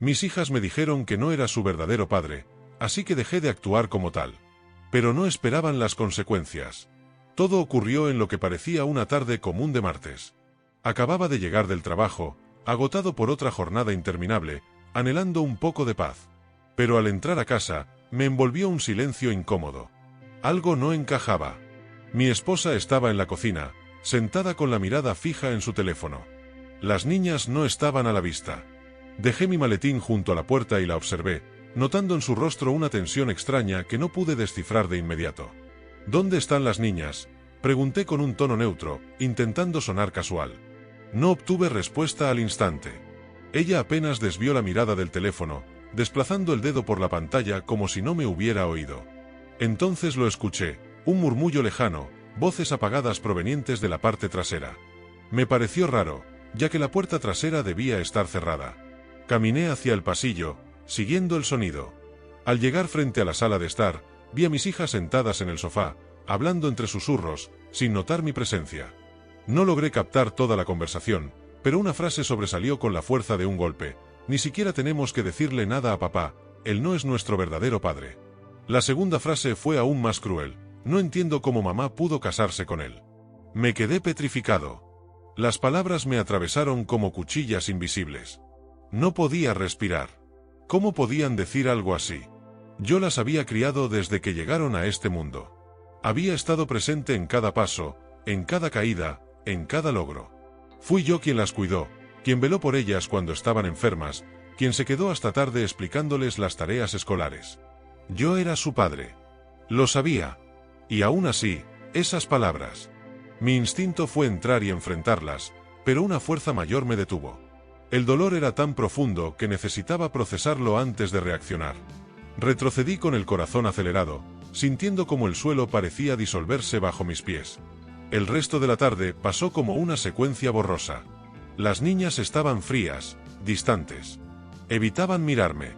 Mis hijas me dijeron que no era su verdadero padre, así que dejé de actuar como tal. Pero no esperaban las consecuencias. Todo ocurrió en lo que parecía una tarde común de martes. Acababa de llegar del trabajo, agotado por otra jornada interminable, anhelando un poco de paz. Pero al entrar a casa, me envolvió un silencio incómodo. Algo no encajaba. Mi esposa estaba en la cocina, sentada con la mirada fija en su teléfono. Las niñas no estaban a la vista. Dejé mi maletín junto a la puerta y la observé, notando en su rostro una tensión extraña que no pude descifrar de inmediato. ¿Dónde están las niñas?, pregunté con un tono neutro, intentando sonar casual. No obtuve respuesta al instante. Ella apenas desvió la mirada del teléfono, desplazando el dedo por la pantalla como si no me hubiera oído. Entonces lo escuché, un murmullo lejano, voces apagadas provenientes de la parte trasera. Me pareció raro, ya que la puerta trasera debía estar cerrada. Caminé hacia el pasillo, siguiendo el sonido. Al llegar frente a la sala de estar, vi a mis hijas sentadas en el sofá, hablando entre susurros, sin notar mi presencia. No logré captar toda la conversación, pero una frase sobresalió con la fuerza de un golpe. Ni siquiera tenemos que decirle nada a papá, él no es nuestro verdadero padre. La segunda frase fue aún más cruel. No entiendo cómo mamá pudo casarse con él. Me quedé petrificado. Las palabras me atravesaron como cuchillas invisibles. No podía respirar. ¿Cómo podían decir algo así? Yo las había criado desde que llegaron a este mundo. Había estado presente en cada paso, en cada caída, en cada logro. Fui yo quien las cuidó, quien veló por ellas cuando estaban enfermas, quien se quedó hasta tarde explicándoles las tareas escolares. Yo era su padre. Lo sabía. Y aún así, esas palabras. Mi instinto fue entrar y enfrentarlas, pero una fuerza mayor me detuvo. El dolor era tan profundo que necesitaba procesarlo antes de reaccionar. Retrocedí con el corazón acelerado, sintiendo como el suelo parecía disolverse bajo mis pies. El resto de la tarde pasó como una secuencia borrosa. Las niñas estaban frías, distantes. Evitaban mirarme.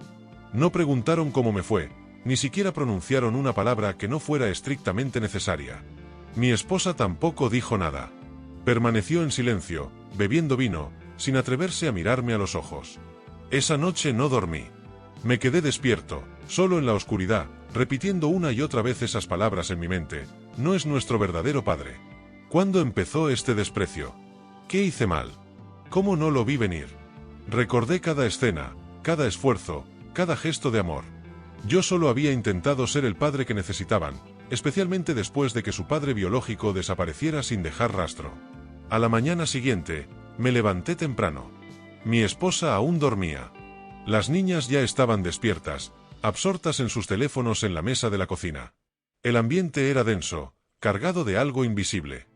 No preguntaron cómo me fue, ni siquiera pronunciaron una palabra que no fuera estrictamente necesaria. Mi esposa tampoco dijo nada. Permaneció en silencio, bebiendo vino, sin atreverse a mirarme a los ojos. Esa noche no dormí. Me quedé despierto, solo en la oscuridad, repitiendo una y otra vez esas palabras en mi mente. No es nuestro verdadero padre. ¿Cuándo empezó este desprecio? ¿Qué hice mal? ¿Cómo no lo vi venir? Recordé cada escena, cada esfuerzo, cada gesto de amor. Yo solo había intentado ser el padre que necesitaban, especialmente después de que su padre biológico desapareciera sin dejar rastro. A la mañana siguiente, me levanté temprano. Mi esposa aún dormía. Las niñas ya estaban despiertas, absortas en sus teléfonos en la mesa de la cocina. El ambiente era denso, cargado de algo invisible.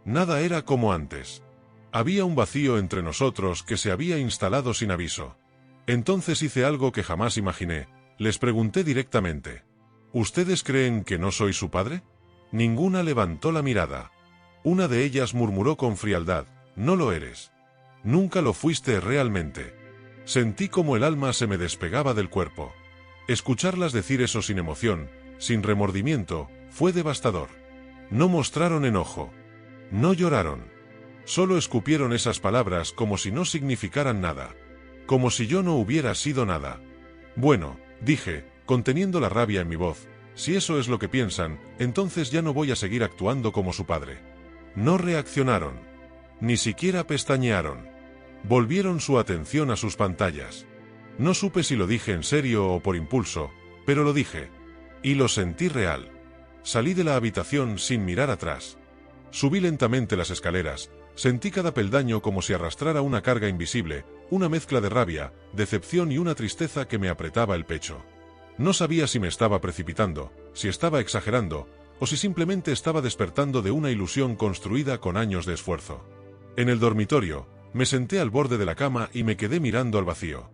Nada era como antes. Había un vacío entre nosotros que se había instalado sin aviso. Entonces hice algo que jamás imaginé. Les pregunté directamente. ¿Ustedes creen que no soy su padre? Ninguna levantó la mirada. Una de ellas murmuró con frialdad, no lo eres. Nunca lo fuiste realmente. Sentí como el alma se me despegaba del cuerpo. Escucharlas decir eso sin emoción, sin remordimiento, fue devastador. No mostraron enojo. No lloraron. Solo escupieron esas palabras como si no significaran nada. Como si yo no hubiera sido nada. Bueno, dije, conteniendo la rabia en mi voz, si eso es lo que piensan, entonces ya no voy a seguir actuando como su padre. No reaccionaron. Ni siquiera pestañearon. Volvieron su atención a sus pantallas. No supe si lo dije en serio o por impulso, pero lo dije. Y lo sentí real. Salí de la habitación sin mirar atrás. Subí lentamente las escaleras, sentí cada peldaño como si arrastrara una carga invisible, una mezcla de rabia, decepción y una tristeza que me apretaba el pecho. No sabía si me estaba precipitando, si estaba exagerando, o si simplemente estaba despertando de una ilusión construida con años de esfuerzo. En el dormitorio, me senté al borde de la cama y me quedé mirando al vacío.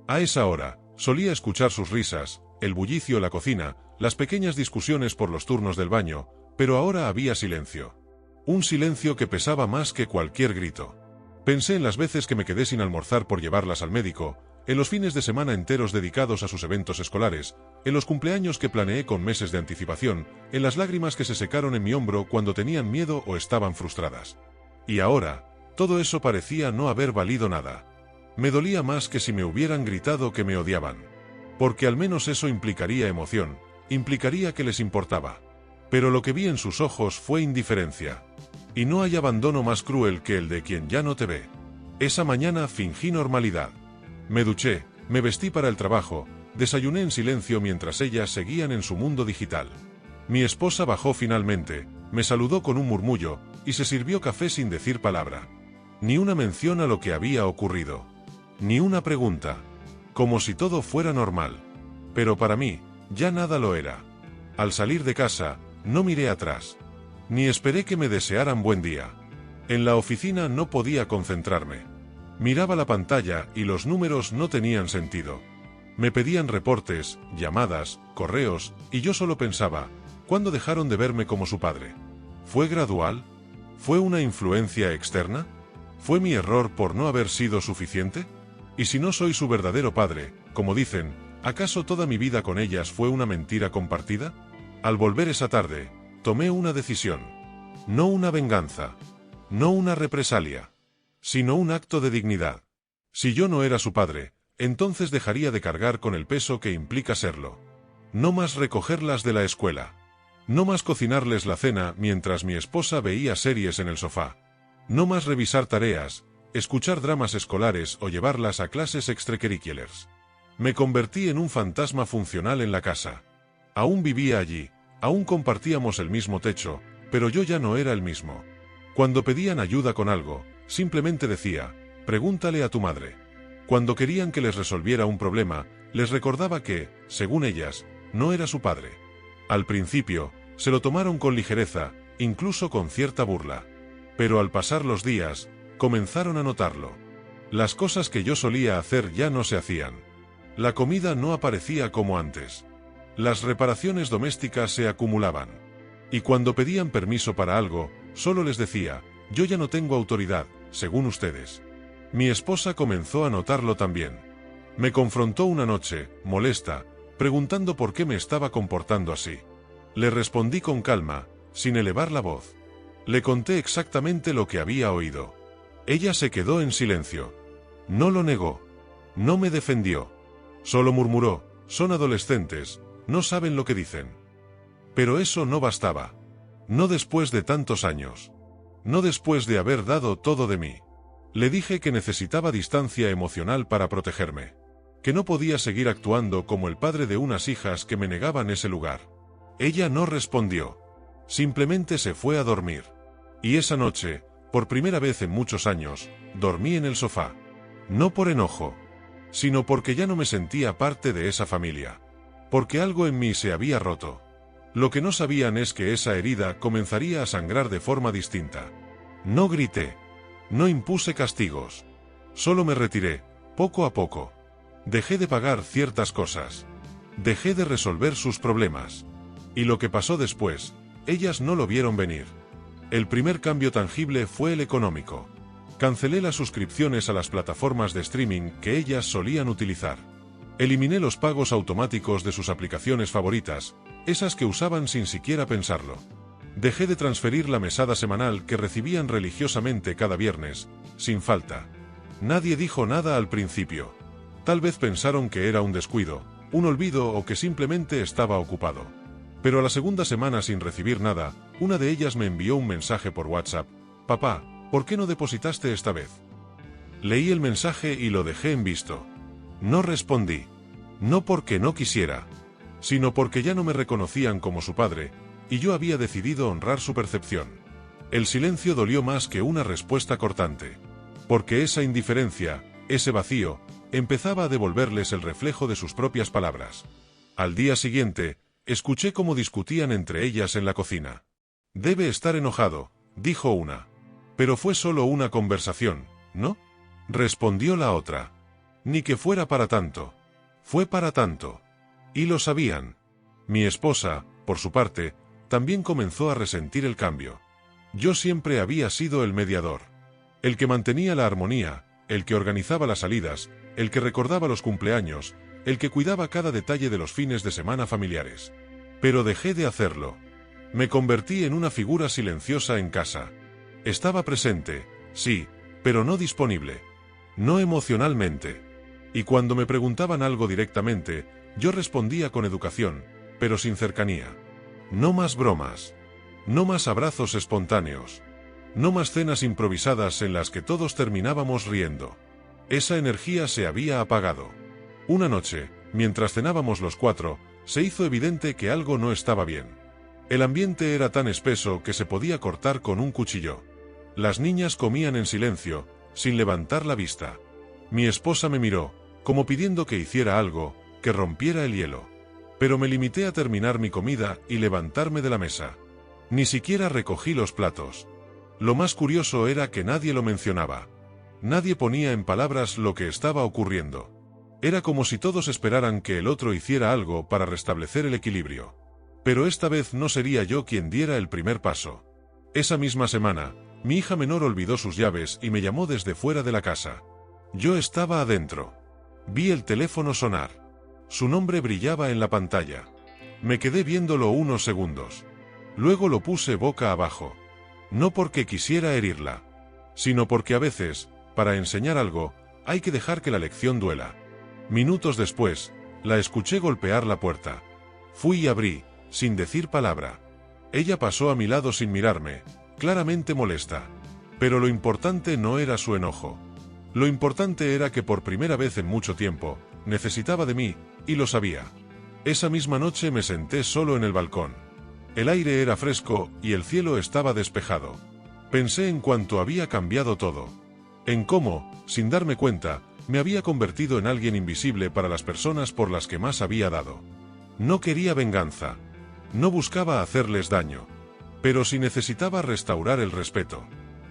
A esa hora, solía escuchar sus risas, el bullicio en la cocina, las pequeñas discusiones por los turnos del baño, pero ahora había silencio. Un silencio que pesaba más que cualquier grito. Pensé en las veces que me quedé sin almorzar por llevarlas al médico, en los fines de semana enteros dedicados a sus eventos escolares, en los cumpleaños que planeé con meses de anticipación, en las lágrimas que se secaron en mi hombro cuando tenían miedo o estaban frustradas. Y ahora, todo eso parecía no haber valido nada. Me dolía más que si me hubieran gritado que me odiaban. Porque al menos eso implicaría emoción, implicaría que les importaba. Pero lo que vi en sus ojos fue indiferencia. Y no hay abandono más cruel que el de quien ya no te ve. Esa mañana fingí normalidad. Me duché, me vestí para el trabajo, desayuné en silencio mientras ellas seguían en su mundo digital. Mi esposa bajó finalmente, me saludó con un murmullo, y se sirvió café sin decir palabra. Ni una mención a lo que había ocurrido. Ni una pregunta. Como si todo fuera normal. Pero para mí, ya nada lo era. Al salir de casa, no miré atrás. Ni esperé que me desearan buen día. En la oficina no podía concentrarme. Miraba la pantalla y los números no tenían sentido. Me pedían reportes, llamadas, correos, y yo solo pensaba, ¿cuándo dejaron de verme como su padre? ¿Fue gradual? ¿Fue una influencia externa? ¿Fue mi error por no haber sido suficiente? ¿Y si no soy su verdadero padre, como dicen, acaso toda mi vida con ellas fue una mentira compartida? Al volver esa tarde, tomé una decisión. No una venganza. No una represalia. Sino un acto de dignidad. Si yo no era su padre, entonces dejaría de cargar con el peso que implica serlo. No más recogerlas de la escuela. No más cocinarles la cena mientras mi esposa veía series en el sofá. No más revisar tareas, escuchar dramas escolares o llevarlas a clases extracurriculars. Me convertí en un fantasma funcional en la casa. Aún vivía allí, aún compartíamos el mismo techo, pero yo ya no era el mismo. Cuando pedían ayuda con algo, simplemente decía, pregúntale a tu madre. Cuando querían que les resolviera un problema, les recordaba que, según ellas, no era su padre. Al principio, se lo tomaron con ligereza, incluso con cierta burla. Pero al pasar los días, comenzaron a notarlo. Las cosas que yo solía hacer ya no se hacían. La comida no aparecía como antes. Las reparaciones domésticas se acumulaban. Y cuando pedían permiso para algo, solo les decía, yo ya no tengo autoridad, según ustedes. Mi esposa comenzó a notarlo también. Me confrontó una noche, molesta, preguntando por qué me estaba comportando así. Le respondí con calma, sin elevar la voz. Le conté exactamente lo que había oído. Ella se quedó en silencio. No lo negó. No me defendió. Solo murmuró, son adolescentes, no saben lo que dicen. Pero eso no bastaba. No después de tantos años. No después de haber dado todo de mí. Le dije que necesitaba distancia emocional para protegerme. Que no podía seguir actuando como el padre de unas hijas que me negaban ese lugar. Ella no respondió. Simplemente se fue a dormir. Y esa noche, por primera vez en muchos años, dormí en el sofá. No por enojo, sino porque ya no me sentía parte de esa familia. Porque algo en mí se había roto. Lo que no sabían es que esa herida comenzaría a sangrar de forma distinta. No grité. No impuse castigos. Solo me retiré, poco a poco. Dejé de pagar ciertas cosas. Dejé de resolver sus problemas. Y lo que pasó después, ellas no lo vieron venir. El primer cambio tangible fue el económico. Cancelé las suscripciones a las plataformas de streaming que ellas solían utilizar. Eliminé los pagos automáticos de sus aplicaciones favoritas, esas que usaban sin siquiera pensarlo. Dejé de transferir la mesada semanal que recibían religiosamente cada viernes, sin falta. Nadie dijo nada al principio. Tal vez pensaron que era un descuido, un olvido o que simplemente estaba ocupado. Pero a la segunda semana sin recibir nada, una de ellas me envió un mensaje por WhatsApp. Papá, ¿por qué no depositaste esta vez? Leí el mensaje y lo dejé en visto. No respondí. No porque no quisiera, sino porque ya no me reconocían como su padre, y yo había decidido honrar su percepción. El silencio dolió más que una respuesta cortante. Porque esa indiferencia, ese vacío, empezaba a devolverles el reflejo de sus propias palabras. Al día siguiente, escuché cómo discutían entre ellas en la cocina. Debe estar enojado, dijo una. Pero fue solo una conversación, ¿no? Respondió la otra. Ni que fuera para tanto. Fue para tanto. Y lo sabían. Mi esposa, por su parte, también comenzó a resentir el cambio. Yo siempre había sido el mediador. El que mantenía la armonía, el que organizaba las salidas, el que recordaba los cumpleaños, el que cuidaba cada detalle de los fines de semana familiares. Pero dejé de hacerlo. Me convertí en una figura silenciosa en casa. Estaba presente, sí, pero no disponible. no emocionalmente. Y cuando me preguntaban algo directamente, yo respondía con educación, pero sin cercanía. No más bromas. No más abrazos espontáneos. No más cenas improvisadas en las que todos terminábamos riendo. Esa energía se había apagado. Una noche, mientras cenábamos los cuatro, se hizo evidente que algo no estaba bien. El ambiente era tan espeso que se podía cortar con un cuchillo. Las niñas comían en silencio, sin levantar la vista. Mi esposa me miró, como pidiendo que hiciera algo, que rompiera el hielo. Pero me limité a terminar mi comida y levantarme de la mesa. Ni siquiera recogí los platos. Lo más curioso era que nadie lo mencionaba. Nadie ponía en palabras lo que estaba ocurriendo. Era como si todos esperaran que el otro hiciera algo para restablecer el equilibrio. Pero esta vez no sería yo quien diera el primer paso. Esa misma semana, mi hija menor olvidó sus llaves y me llamó desde fuera de la casa. Yo estaba adentro. Vi el teléfono sonar. Su nombre brillaba en la pantalla. Me quedé viéndolo unos segundos. Luego lo puse boca abajo. No porque quisiera herirla, sino porque a veces, para enseñar algo, hay que dejar que la lección duela. Minutos después, la escuché golpear la puerta. Fui y abrí, sin decir palabra. Ella pasó a mi lado sin mirarme, claramente molesta. Pero lo importante no era su enojo. Lo importante era que por primera vez en mucho tiempo, necesitaba de mí, y lo sabía. Esa misma noche me senté solo en el balcón. El aire era fresco y el cielo estaba despejado. Pensé en cuánto había cambiado todo. En cómo, sin darme cuenta, me había convertido en alguien invisible para las personas por las que más había dado. No quería venganza. No buscaba hacerles daño. Pero sí necesitaba restaurar el respeto.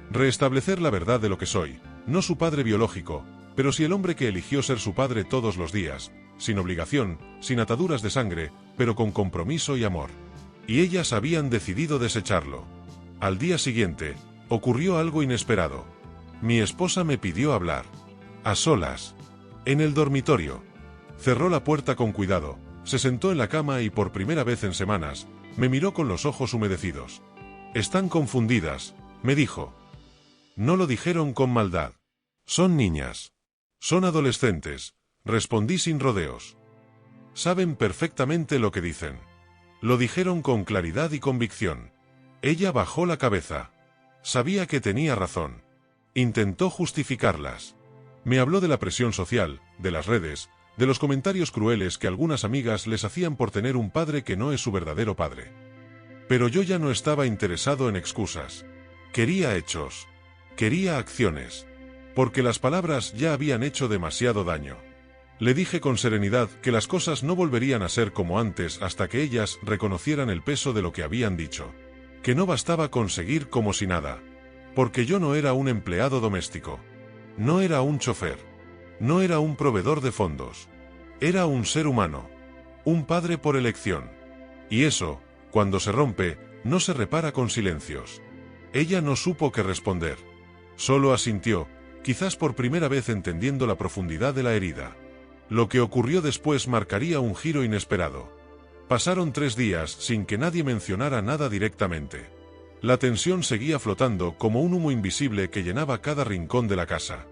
Restablecer la verdad de lo que soy, no su padre biológico, pero sí el hombre que eligió ser su padre todos los días, sin obligación, sin ataduras de sangre, pero con compromiso y amor. Y ellas habían decidido desecharlo. Al día siguiente, ocurrió algo inesperado. Mi esposa me pidió hablar. A solas. En el dormitorio. Cerró la puerta con cuidado, se sentó en la cama y por primera vez en semanas, me miró con los ojos humedecidos. Están confundidas, me dijo. No lo dijeron con maldad. Son niñas. Son adolescentes, respondí sin rodeos. Saben perfectamente lo que dicen. Lo dijeron con claridad y convicción. Ella bajó la cabeza. Sabía que tenía razón. Intentó justificarlas. Me habló de la presión social, de las redes, de los comentarios crueles que algunas amigas les hacían por tener un padre que no es su verdadero padre. Pero yo ya no estaba interesado en excusas. Quería hechos. Quería acciones. Porque las palabras ya habían hecho demasiado daño. Le dije con serenidad que las cosas no volverían a ser como antes hasta que ellas reconocieran el peso de lo que habían dicho. Que no bastaba conseguir como si nada. Porque yo no era un empleado doméstico. No era un chofer. No era un proveedor de fondos. Era un ser humano. Un padre por elección. Y eso, cuando se rompe, no se repara con silencios. Ella no supo qué responder. Solo asintió, quizás por primera vez entendiendo la profundidad de la herida. Lo que ocurrió después marcaría un giro inesperado. Pasaron 3 días sin que nadie mencionara nada directamente. La tensión seguía flotando como un humo invisible que llenaba cada rincón de la casa.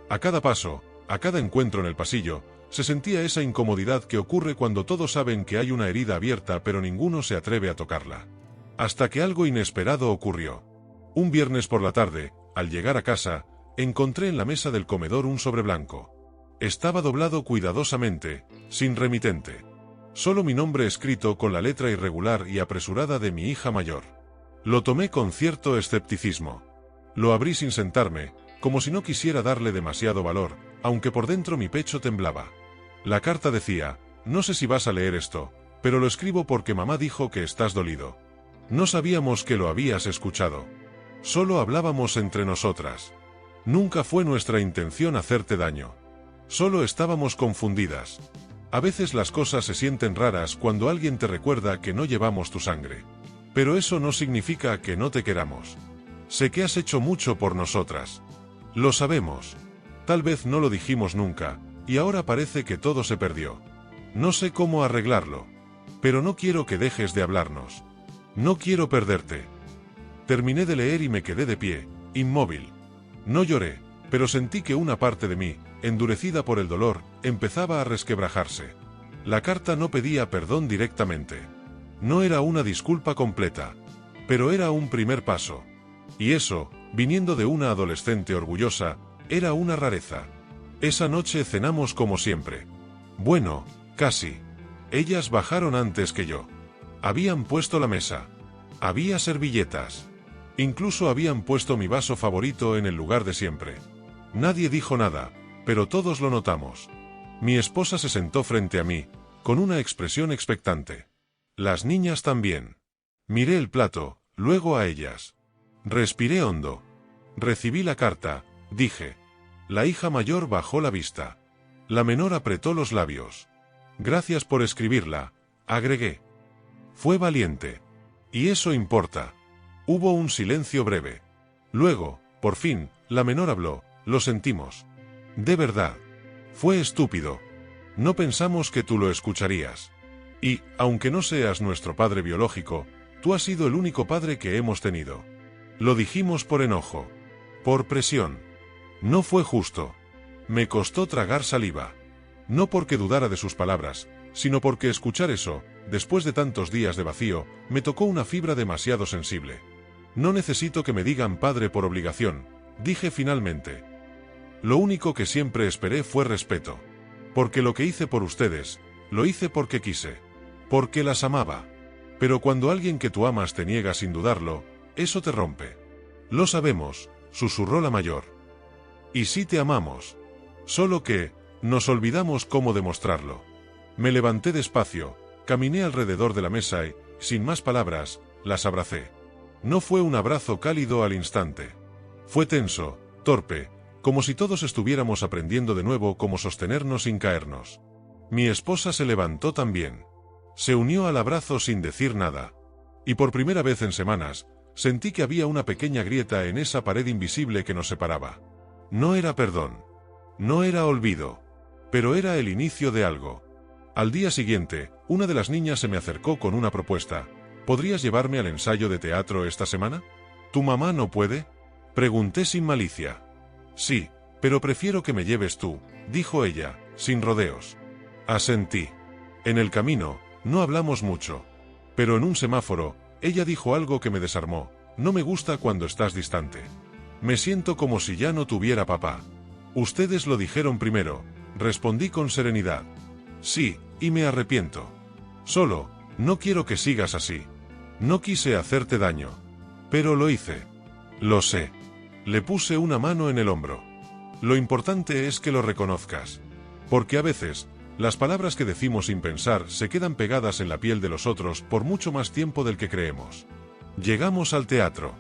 A cada paso, a cada encuentro en el pasillo, se sentía esa incomodidad que ocurre cuando todos saben que hay una herida abierta pero ninguno se atreve a tocarla. Hasta que algo inesperado ocurrió. Un viernes por la tarde, al llegar a casa, encontré en la mesa del comedor un sobre blanco. Estaba doblado cuidadosamente, sin remitente. Solo mi nombre escrito con la letra irregular y apresurada de mi hija mayor. Lo tomé con cierto escepticismo. Lo abrí sin sentarme, como si no quisiera darle demasiado valor, aunque por dentro mi pecho temblaba. La carta decía, no sé si vas a leer esto, pero lo escribo porque mamá dijo que estás dolido. No sabíamos que lo habías escuchado. Solo hablábamos entre nosotras. Nunca fue nuestra intención hacerte daño. Solo estábamos confundidas. A veces las cosas se sienten raras cuando alguien te recuerda que no llevamos tu sangre. Pero eso no significa que no te queramos. Sé que has hecho mucho por nosotras. Lo sabemos. Tal vez no lo dijimos nunca, y ahora parece que todo se perdió. No sé cómo arreglarlo. Pero no quiero que dejes de hablarnos. No quiero perderte. Terminé de leer y me quedé de pie, inmóvil. No lloré, pero sentí que una parte de mí, endurecida por el dolor, empezaba a resquebrajarse. La carta no pedía perdón directamente. No era una disculpa completa, pero era un primer paso. Y eso, viniendo de una adolescente orgullosa, era una rareza. Esa noche cenamos como siempre. Bueno, casi. Ellas bajaron antes que yo. Habían puesto la mesa. Había servilletas. Incluso habían puesto mi vaso favorito en el lugar de siempre. Nadie dijo nada, pero todos lo notamos. Mi esposa se sentó frente a mí, con una expresión expectante. Las niñas también. Miré el plato, luego a ellas. Respiré hondo. Recibí la carta, dije. La hija mayor bajó la vista. La menor apretó los labios. Gracias por escribirla, agregué. Fue valiente. Y eso importa. Hubo un silencio breve. Luego, por fin, la menor habló. Lo sentimos. De verdad. Fue estúpido. No pensamos que tú lo escucharías. Y, aunque no seas nuestro padre biológico, tú has sido el único padre que hemos tenido. Lo dijimos por enojo. Por presión. No fue justo. Me costó tragar saliva. No porque dudara de sus palabras, sino porque escuchar eso, después de tantos días de vacío, me tocó una fibra demasiado sensible. No necesito que me digan padre por obligación, dije finalmente. Lo único que siempre esperé fue respeto. Porque lo que hice por ustedes, lo hice porque quise. Porque las amaba. Pero cuando alguien que tú amas te niega sin dudarlo, eso te rompe. Lo sabemos, susurró la mayor. Y sí te amamos. Solo que, nos olvidamos cómo demostrarlo. Me levanté despacio, caminé alrededor de la mesa y, sin más palabras, las abracé. No fue un abrazo cálido al instante. Fue tenso, torpe, como si todos estuviéramos aprendiendo de nuevo cómo sostenernos sin caernos. Mi esposa se levantó también. Se unió al abrazo sin decir nada. Y por primera vez en semanas, sentí que había una pequeña grieta en esa pared invisible que nos separaba. No era perdón. No era olvido. Pero era el inicio de algo. Al día siguiente, una de las niñas se me acercó con una propuesta. ¿Podrías llevarme al ensayo de teatro esta semana? ¿Tu mamá no puede? Pregunté sin malicia. Sí, pero prefiero que me lleves tú, dijo ella, sin rodeos. Asentí. En el camino, no hablamos mucho. Pero en un semáforo, ella dijo algo que me desarmó. No me gusta cuando estás distante. Me siento como si ya no tuviera papá. Ustedes lo dijeron primero, respondí con serenidad. Sí, y me arrepiento. Solo, no quiero que sigas así. No quise hacerte daño. Pero lo hice. Lo sé. Le puse una mano en el hombro. Lo importante es que lo reconozcas. Porque a veces, las palabras que decimos sin pensar se quedan pegadas en la piel de los otros por mucho más tiempo del que creemos. Llegamos al teatro.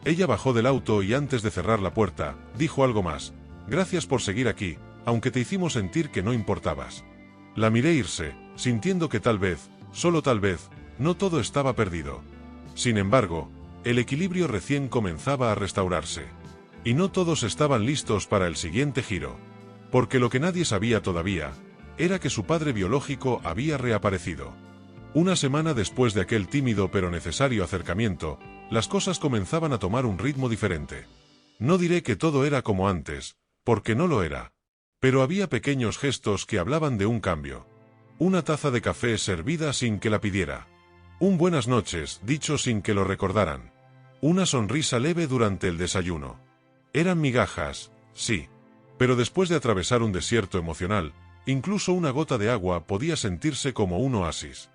Ella bajó del auto y antes de cerrar la puerta, dijo algo más. Gracias por seguir aquí, aunque te hicimos sentir que no importabas. La miré irse, sintiendo que tal vez, solo tal vez, no todo estaba perdido. Sin embargo, el equilibrio recién comenzaba a restaurarse. Y no todos estaban listos para el siguiente giro. Porque lo que nadie sabía todavía, era que su padre biológico había reaparecido. Una semana después de aquel tímido pero necesario acercamiento, las cosas comenzaban a tomar un ritmo diferente. No diré que todo era como antes, porque no lo era. Pero había pequeños gestos que hablaban de un cambio. Una taza de café servida sin que la pidiera. Un buenas noches dicho sin que lo recordaran. Una sonrisa leve durante el desayuno. Eran migajas, sí. Pero después de atravesar un desierto emocional, incluso una gota de agua podía sentirse como un oasis.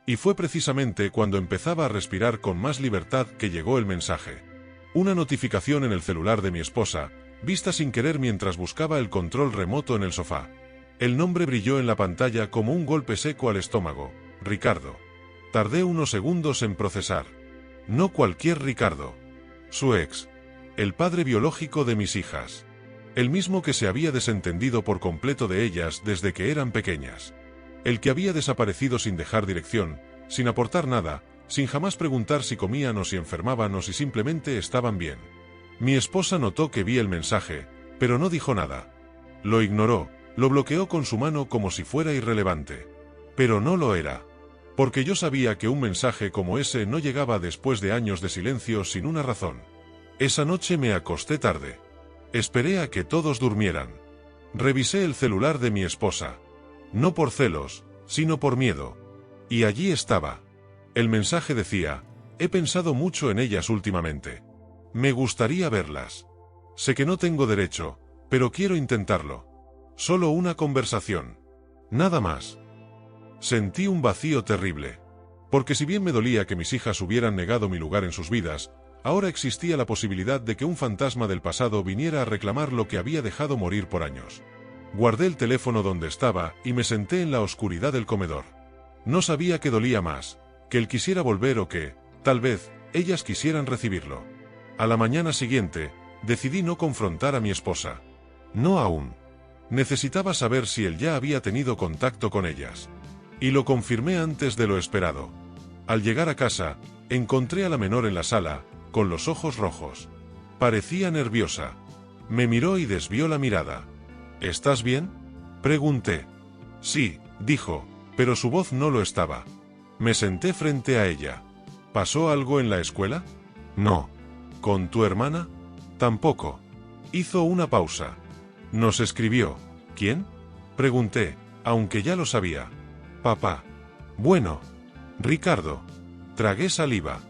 Y fue precisamente cuando empezaba a respirar con más libertad que llegó el mensaje. Una notificación en el celular de mi esposa, vista sin querer mientras buscaba el control remoto en el sofá. El nombre brilló en la pantalla como un golpe seco al estómago. Ricardo. Tardé unos segundos en procesar. No cualquier Ricardo. Su ex. El padre biológico de mis hijas. El mismo que se había desentendido por completo de ellas desde que eran pequeñas. El que había desaparecido sin dejar dirección, sin aportar nada, sin jamás preguntar si comían o si enfermaban o si simplemente estaban bien. Mi esposa notó que vi el mensaje, pero no dijo nada. Lo ignoró, lo bloqueó con su mano como si fuera irrelevante. Pero no lo era. Porque yo sabía que un mensaje como ese no llegaba después de años de silencio sin una razón. Esa noche me acosté tarde. Esperé a que todos durmieran. Revisé el celular de mi esposa. No por celos, sino por miedo. Y allí estaba. El mensaje decía: he pensado mucho en ellas últimamente. Me gustaría verlas. Sé que no tengo derecho, pero quiero intentarlo. Solo una conversación. Nada más. Sentí un vacío terrible. Porque si bien me dolía que mis hijas hubieran negado mi lugar en sus vidas, ahora existía la posibilidad de que un fantasma del pasado viniera a reclamar lo que había dejado morir por años. Guardé el teléfono donde estaba y me senté en la oscuridad del comedor. No sabía qué dolía más, que él quisiera volver o que, tal vez, ellas quisieran recibirlo. A la mañana siguiente, decidí no confrontar a mi esposa. No aún. Necesitaba saber si él ya había tenido contacto con ellas. Y lo confirmé antes de lo esperado. Al llegar a casa, encontré a la menor en la sala, con los ojos rojos. Parecía nerviosa. Me miró y desvió la mirada. ¿Estás bien?, pregunté. Sí, dijo, pero su voz no lo estaba. Me senté frente a ella. ¿Pasó algo en la escuela? No. ¿Con tu hermana? Tampoco. Hizo una pausa. Nos escribió. ¿Quién?, pregunté, aunque ya lo sabía. Papá. Bueno. Ricardo. Tragué saliva.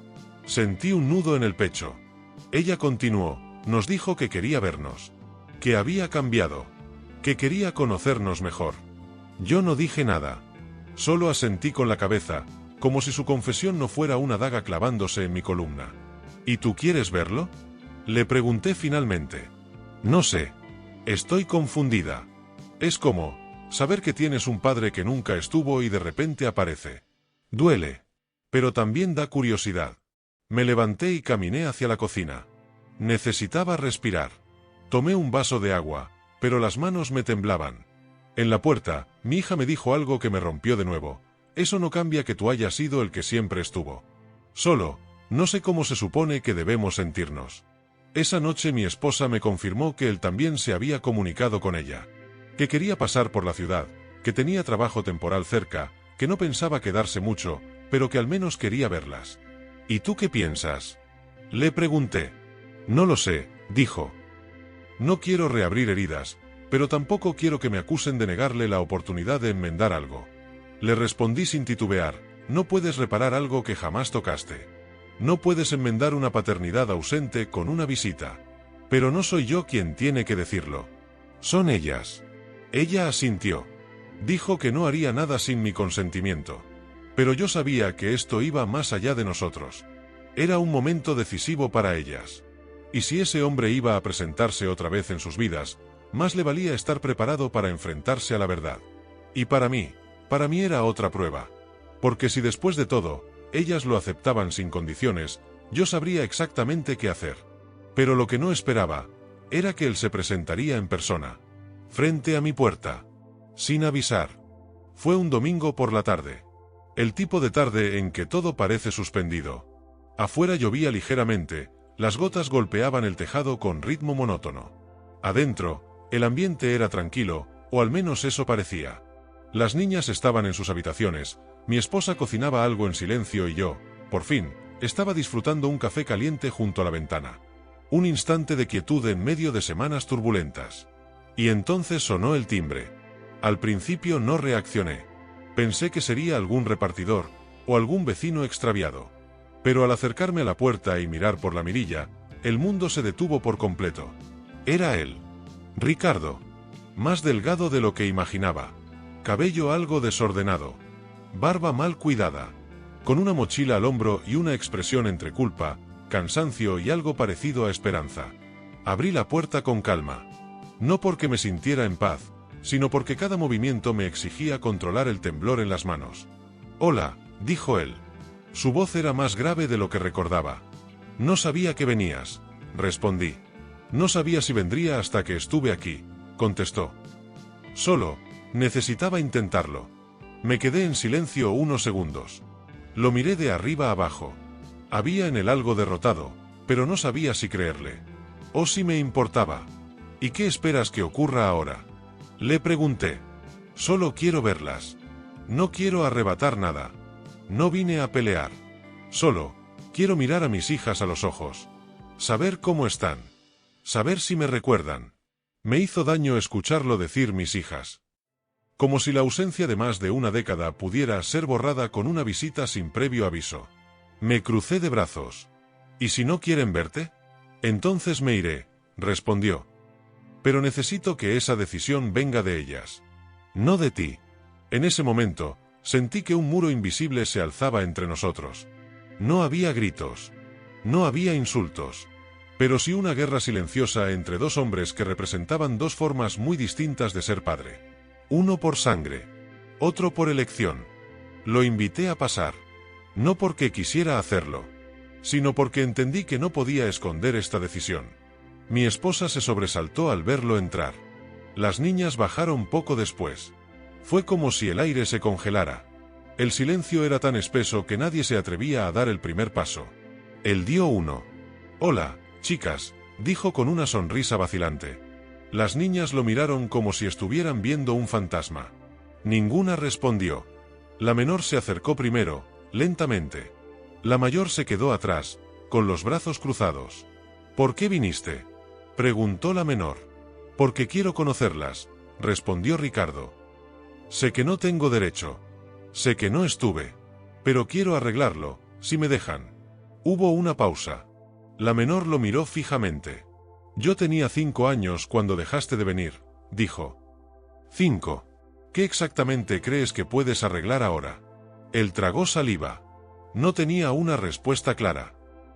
Sentí un nudo en el pecho. Ella continuó, nos dijo que quería vernos. Que había cambiado. Que quería conocernos mejor. Yo no dije nada. Solo asentí con la cabeza, como si su confesión no fuera una daga clavándose en mi columna. ¿Y tú quieres verlo?, le pregunté finalmente. No sé. Estoy confundida. Es como saber que tienes un padre que nunca estuvo y de repente aparece. Duele. Pero también da curiosidad. Me levanté y caminé hacia la cocina. Necesitaba respirar. Tomé un vaso de agua, pero las manos me temblaban. En la puerta, mi hija me dijo algo que me rompió de nuevo. Eso no cambia que tú hayas sido el que siempre estuvo. Solo, no sé cómo se supone que debemos sentirnos. Esa noche mi esposa me confirmó que él también se había comunicado con ella. Que quería pasar por la ciudad, que tenía trabajo temporal cerca, que no pensaba quedarse mucho, pero que al menos quería verlas. ¿Y tú qué piensas?, le pregunté. No lo sé, dijo. No quiero reabrir heridas, pero tampoco quiero que me acusen de negarle la oportunidad de enmendar algo. Le respondí sin titubear: no puedes reparar algo que jamás tocaste. No puedes enmendar una paternidad ausente con una visita. Pero no soy yo quien tiene que decirlo. Son ellas. Ella asintió. Dijo que no haría nada sin mi consentimiento. Pero yo sabía que esto iba más allá de nosotros. Era un momento decisivo para ellas. Y si ese hombre iba a presentarse otra vez en sus vidas, más le valía estar preparado para enfrentarse a la verdad. Y para mí era otra prueba. Porque si después de todo, ellas lo aceptaban sin condiciones, yo sabría exactamente qué hacer. Pero lo que no esperaba, era que él se presentaría en persona. Frente a mi puerta. Sin avisar. Fue un domingo por la tarde. El tipo de tarde en que todo parece suspendido. Afuera llovía ligeramente, las gotas golpeaban el tejado con ritmo monótono. Adentro, el ambiente era tranquilo, o al menos eso parecía. Las niñas estaban en sus habitaciones, mi esposa cocinaba algo en silencio y yo, por fin, estaba disfrutando un café caliente junto a la ventana. Un instante de quietud en medio de semanas turbulentas. Y entonces sonó el timbre. Al principio no reaccioné. Pensé que sería algún repartidor, o algún vecino extraviado. Pero al acercarme a la puerta y mirar por la mirilla, el mundo se detuvo por completo. Era él. Ricardo. Más delgado de lo que imaginaba. Cabello algo desordenado. Barba mal cuidada. Con una mochila al hombro y una expresión entre culpa, cansancio y algo parecido a esperanza. Abrí la puerta con calma. No porque me sintiera en paz, sino porque cada movimiento me exigía controlar el temblor en las manos. «Hola», dijo él. Su voz era más grave de lo que recordaba. «No sabía que venías», respondí. «No sabía si vendría hasta que estuve aquí», contestó. Solo, necesitaba intentarlo. Me quedé en silencio unos segundos. Lo miré de arriba abajo. Había en él algo derrotado, pero no sabía si creerle. O si me importaba. «¿Y qué esperas que ocurra ahora?», le pregunté. «Solo quiero verlas. No quiero arrebatar nada. No vine a pelear. Solo quiero mirar a mis hijas a los ojos. Saber cómo están. Saber si me recuerdan. Me hizo daño escucharlo decir mis hijas. Como si la ausencia de más de una década pudiera ser borrada con una visita sin previo aviso. Me crucé de brazos. ¿Y si no quieren verte? Entonces me iré, respondió. Pero necesito que esa decisión venga de ellas. No de ti. En ese momento, sentí que un muro invisible se alzaba entre nosotros. No había gritos. No había insultos. Pero sí una guerra silenciosa entre dos hombres que representaban dos formas muy distintas de ser padre. Uno por sangre. Otro por elección. Lo invité a pasar. No porque quisiera hacerlo, sino porque entendí que no podía esconder esta decisión. Mi esposa se sobresaltó al verlo entrar. Las niñas bajaron poco después. Fue como si el aire se congelara. El silencio era tan espeso que nadie se atrevía a dar el primer paso. Él dio uno. «Hola, chicas», dijo con una sonrisa vacilante. Las niñas lo miraron como si estuvieran viendo un fantasma. Ninguna respondió. La menor se acercó primero, lentamente. La mayor se quedó atrás, con los brazos cruzados. «¿Por qué viniste?», preguntó la menor. «Porque quiero conocerlas», respondió Ricardo. «Sé que no tengo derecho. Sé que no estuve. Pero quiero arreglarlo, si me dejan». Hubo una pausa. La menor lo miró fijamente. «Yo tenía 5 años cuando dejaste de venir», dijo. «¿5? ¿Qué exactamente crees que puedes arreglar ahora?». Él tragó saliva. No tenía una respuesta clara.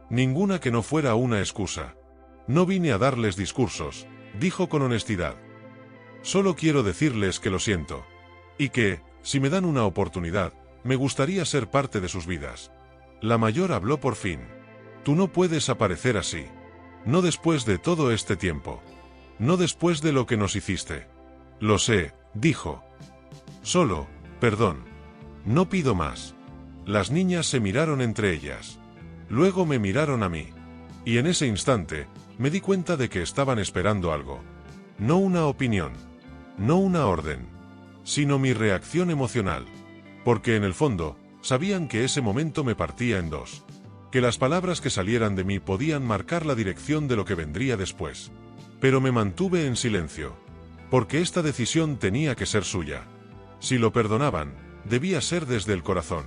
Ninguna que no fuera una excusa. «No vine a darles discursos», dijo con honestidad. «Solo quiero decirles que lo siento. Y que, si me dan una oportunidad, me gustaría ser parte de sus vidas». La mayor habló por fin. «Tú no puedes aparecer así. No después de todo este tiempo. No después de lo que nos hiciste». «Lo sé», dijo. «Solo, perdón. No pido más». Las niñas se miraron entre ellas. Luego me miraron a mí. Y en ese instante, me di cuenta de que estaban esperando algo. No una opinión. No una orden. Sino mi reacción emocional. Porque en el fondo, sabían que ese momento me partía en dos. Que las palabras que salieran de mí podían marcar la dirección de lo que vendría después. Pero me mantuve en silencio. Porque esta decisión tenía que ser suya. Si lo perdonaban, debía ser desde el corazón.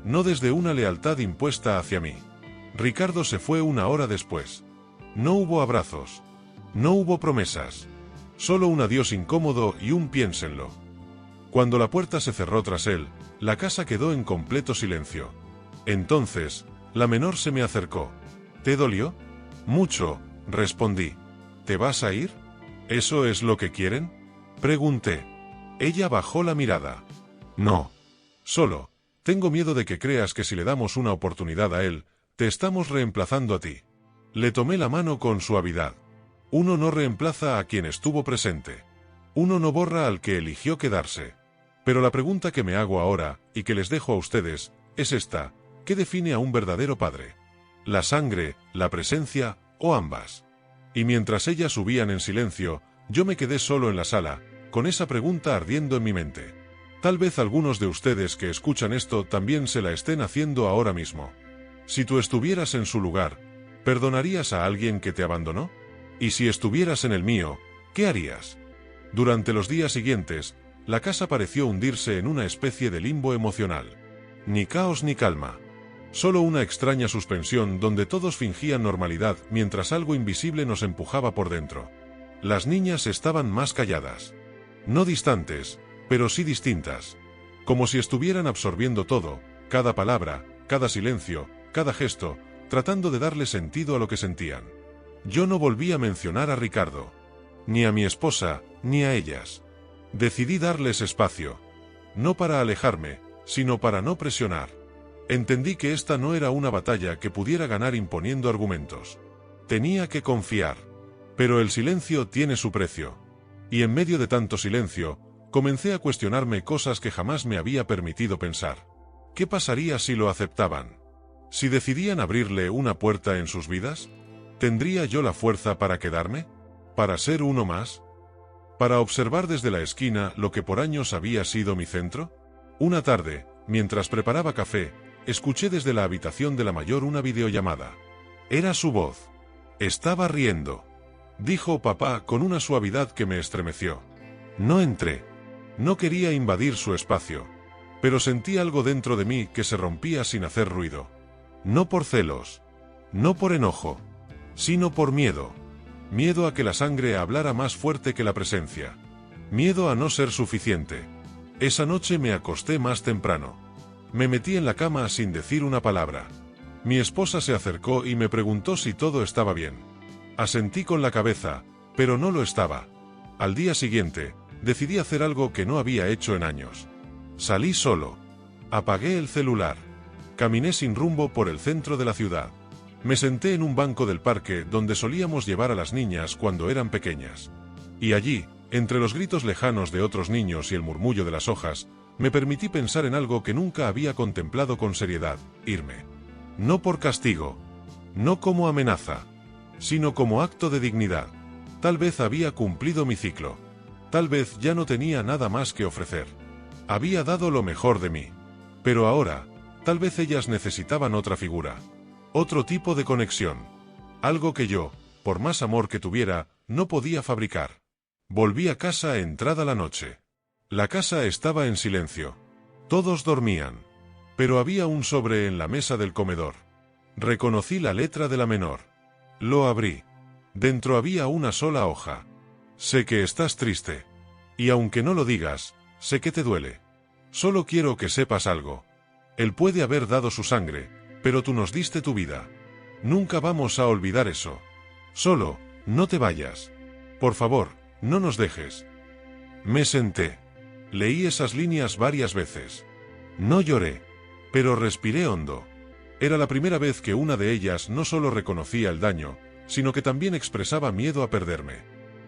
No desde una lealtad impuesta hacia mí. Ricardo se fue 1 hora después. No hubo abrazos. No hubo promesas. Solo un adiós incómodo y un piénsenlo. Cuando la puerta se cerró tras él, la casa quedó en completo silencio. Entonces, la menor se me acercó. «¿Te dolió?». «Mucho», respondí. «¿Te vas a ir? ¿Eso es lo que quieren?», pregunté. Ella bajó la mirada. «No. Solo, tengo miedo de que creas que si le damos una oportunidad a él, te estamos reemplazando a ti». Le tomé la mano con suavidad. Uno no reemplaza a quien estuvo presente. Uno no borra al que eligió quedarse. Pero la pregunta que me hago ahora, y que les dejo a ustedes, es esta: ¿qué define a un verdadero padre? ¿La sangre, la presencia, o ambas? Y mientras ellas subían en silencio, yo me quedé solo en la sala, con esa pregunta ardiendo en mi mente. Tal vez algunos de ustedes que escuchan esto también se la estén haciendo ahora mismo. Si tú estuvieras en su lugar, ¿perdonarías a alguien que te abandonó? Y si estuvieras en el mío, ¿qué harías? Durante los días siguientes, la casa pareció hundirse en una especie de limbo emocional. Ni caos ni calma. Solo una extraña suspensión donde todos fingían normalidad mientras algo invisible nos empujaba por dentro. Las niñas estaban más calladas. No distantes, pero sí distintas. Como si estuvieran absorbiendo todo, cada palabra, cada silencio, cada gesto, tratando de darle sentido a lo que sentían. Yo no volví a mencionar a Ricardo. Ni a mi esposa, ni a ellas. Decidí darles espacio. No para alejarme, sino para no presionar. Entendí que esta no era una batalla que pudiera ganar imponiendo argumentos. Tenía que confiar. Pero el silencio tiene su precio. Y en medio de tanto silencio, comencé a cuestionarme cosas que jamás me había permitido pensar. ¿Qué pasaría si lo aceptaban? ¿Si decidían abrirle una puerta en sus vidas? ¿Tendría yo la fuerza para quedarme? ¿Para ser uno más? ¿Para observar desde la esquina lo que por años había sido mi centro? Una tarde, mientras preparaba café, escuché desde la habitación de la mayor una videollamada. Era su voz. Estaba riendo. dijo papá con una suavidad que me estremeció. No entré. No quería invadir su espacio, pero sentí algo dentro de mí que se rompía sin hacer ruido. No por celos, no por enojo, sino por miedo. Miedo a que la sangre hablara más fuerte que la presencia. Miedo a no ser suficiente. Esa noche me acosté más temprano. Me metí en la cama sin decir una palabra. Mi esposa se acercó y me preguntó si todo estaba bien. Asentí con la cabeza, pero no lo estaba. Al día siguiente, decidí hacer algo que no había hecho en años. Salí solo. Apagué el celular. Caminé sin rumbo por el centro de la ciudad. Me senté en un banco del parque donde solíamos llevar a las niñas cuando eran pequeñas. Y allí, entre los gritos lejanos de otros niños y el murmullo de las hojas, me permití pensar en algo que nunca había contemplado con seriedad: irme. No por castigo, no como amenaza, sino como acto de dignidad. Tal vez había cumplido mi ciclo. Tal vez ya no tenía nada más que ofrecer. Había dado lo mejor de mí. Pero ahora, tal vez ellas necesitaban otra figura. Otro tipo de conexión. Algo que yo, por más amor que tuviera, no podía fabricar. Volví a casa entrada la noche. La casa estaba en silencio. Todos dormían. Pero había un sobre en la mesa del comedor. Reconocí la letra de la menor. Lo abrí. Dentro había una sola hoja. Sé que estás triste. Y aunque no lo digas, sé que te duele. Solo quiero que sepas algo. Él puede haber dado su sangre, pero tú nos diste tu vida. Nunca vamos a olvidar eso. Solo, no te vayas. Por favor, no nos dejes. Me senté. Leí esas líneas varias veces. No lloré, pero respiré hondo. Era la primera vez que una de ellas no solo reconocía el daño, sino que también expresaba miedo a perderme.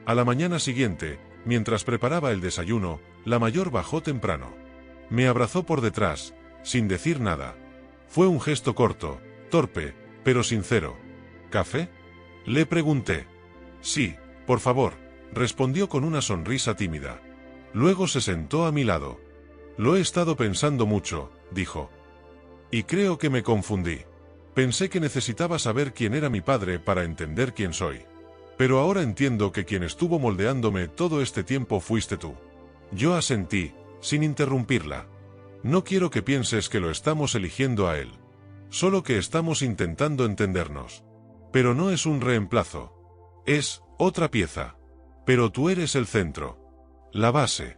A la mañana siguiente, mientras preparaba el desayuno, la mayor bajó temprano. Me abrazó por detrás, sin decir nada. Fue un gesto corto, torpe, pero sincero. ¿Café?, le pregunté. Sí, por favor, respondió con una sonrisa tímida. Luego se sentó a mi lado. Lo he estado pensando mucho, dijo. Y creo que me confundí. Pensé que necesitaba saber quién era mi padre para entender quién soy. Pero ahora entiendo que quien estuvo moldeándome todo este tiempo fuiste tú. Yo asentí, sin interrumpirla. No quiero que pienses que lo estamos eligiendo a él. Solo que estamos intentando entendernos. Pero no es un reemplazo. Es otra pieza. Pero tú eres el centro. La base.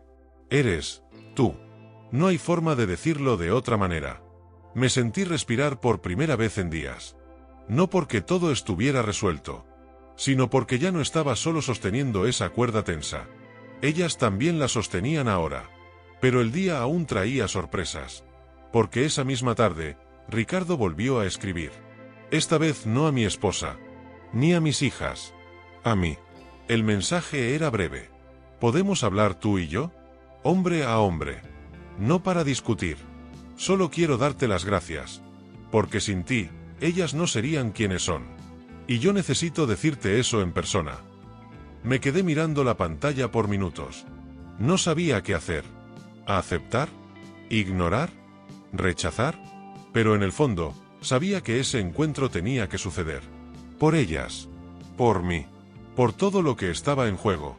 Eres tú. No hay forma de decirlo de otra manera. Me sentí respirar por primera vez en días. No porque todo estuviera resuelto, sino porque ya no estaba solo sosteniendo esa cuerda tensa. Ellas también la sostenían ahora. Pero el día aún traía sorpresas. Porque esa misma tarde, Ricardo volvió a escribir. Esta vez no a mi esposa, ni a mis hijas. A mí. El mensaje era breve. ¿Podemos hablar tú y yo? Hombre a hombre. No para discutir. Solo quiero darte las gracias. Porque sin ti, ellas no serían quienes son. Y yo necesito decirte eso en persona. Me quedé mirando la pantalla por minutos. No sabía qué hacer. ¿Aceptar? ¿Ignorar? ¿Rechazar? Pero en el fondo, sabía que ese encuentro tenía que suceder. Por ellas. Por mí. Por todo lo que estaba en juego.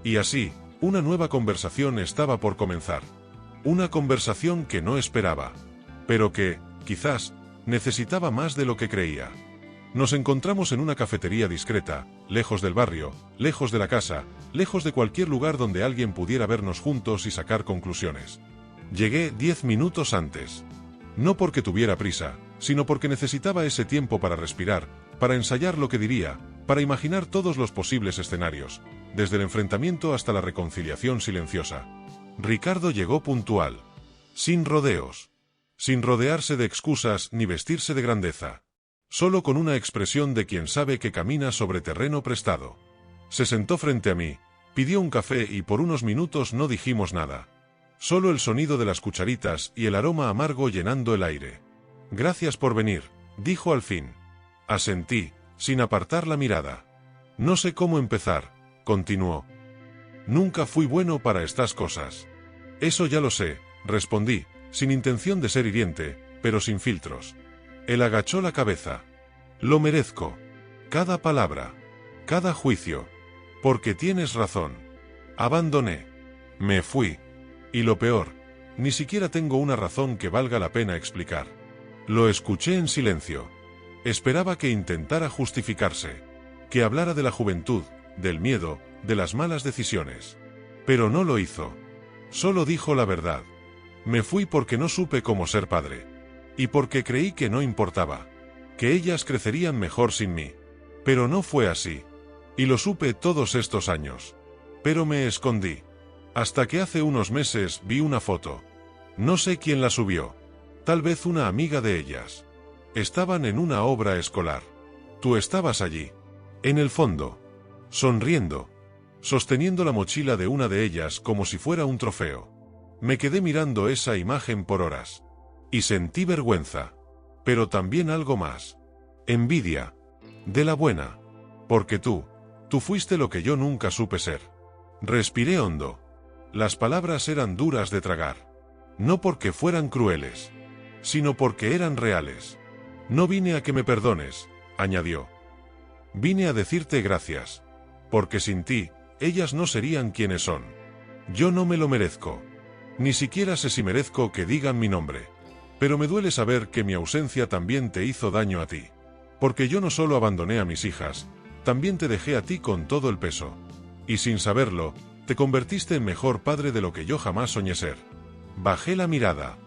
Y así, una nueva conversación estaba por comenzar. Una conversación que no esperaba. Pero que, quizás, necesitaba más de lo que creía. Nos encontramos en una cafetería discreta, lejos del barrio, lejos de la casa, lejos de cualquier lugar donde alguien pudiera vernos juntos y sacar conclusiones. Llegué 10 minutos antes. No porque tuviera prisa, sino porque necesitaba ese tiempo para respirar, para ensayar lo que diría, para imaginar todos los posibles escenarios, desde el enfrentamiento hasta la reconciliación silenciosa. Ricardo llegó puntual. Sin rodeos. Sin rodearse de excusas ni vestirse de grandeza. Solo con una expresión de quien sabe que camina sobre terreno prestado. Se sentó frente a mí, pidió un café y por unos minutos no dijimos nada. Solo el sonido de las cucharitas y el aroma amargo llenando el aire. Gracias por venir, dijo al fin. Asentí, sin apartar la mirada. No sé cómo empezar, continuó. Nunca fui bueno para estas cosas. Eso ya lo sé, respondí, sin intención de ser hiriente, pero sin filtros. Él agachó la cabeza. Lo merezco. Cada palabra. cada juicio. Porque tienes razón. Abandoné. Me fui. Y lo peor, ni siquiera tengo una razón que valga la pena explicar. Lo escuché en silencio. Esperaba que intentara justificarse, que hablara de la juventud, del miedo, de las malas decisiones. Pero no lo hizo. Solo dijo la verdad. Me fui porque no supe cómo ser padre. Y porque creí que no importaba. Que ellas crecerían mejor sin mí. Pero no fue así. Y lo supe todos estos años. Pero me escondí. Hasta que hace unos meses vi una foto. No sé quién la subió. Tal vez una amiga de ellas. Estaban en una obra escolar. Tú estabas allí. En el fondo. Sonriendo. Sosteniendo la mochila de una de ellas como si fuera un trofeo. Me quedé mirando esa imagen por horas. Y sentí vergüenza. Pero también algo más. Envidia. De la buena. Porque tú fuiste lo que yo nunca supe ser. Respiré hondo. Las palabras eran duras de tragar. No porque fueran crueles, sino porque eran reales. No vine a que me perdones, añadió. Vine a decirte gracias. Porque sin ti, ellas no serían quienes son. Yo no me lo merezco. Ni siquiera sé si merezco que digan mi nombre. Pero me duele saber que mi ausencia también te hizo daño a ti. Porque yo no solo abandoné a mis hijas, también te dejé a ti con todo el peso. Y sin saberlo, te convertiste en mejor padre de lo que yo jamás soñé ser. Bajé la mirada.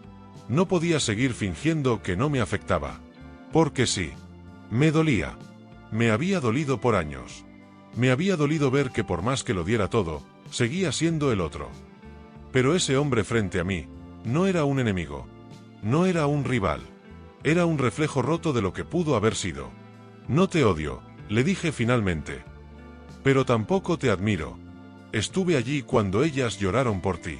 No podía seguir fingiendo que no me afectaba. Porque sí. Me dolía. Me había dolido por años. Me había dolido ver que por más que lo diera todo, seguía siendo el otro. Pero ese hombre frente a mí, no era un enemigo. No era un rival. Era un reflejo roto de lo que pudo haber sido. No te odio, le dije finalmente. Pero tampoco te admiro. Estuve allí cuando ellas lloraron por ti.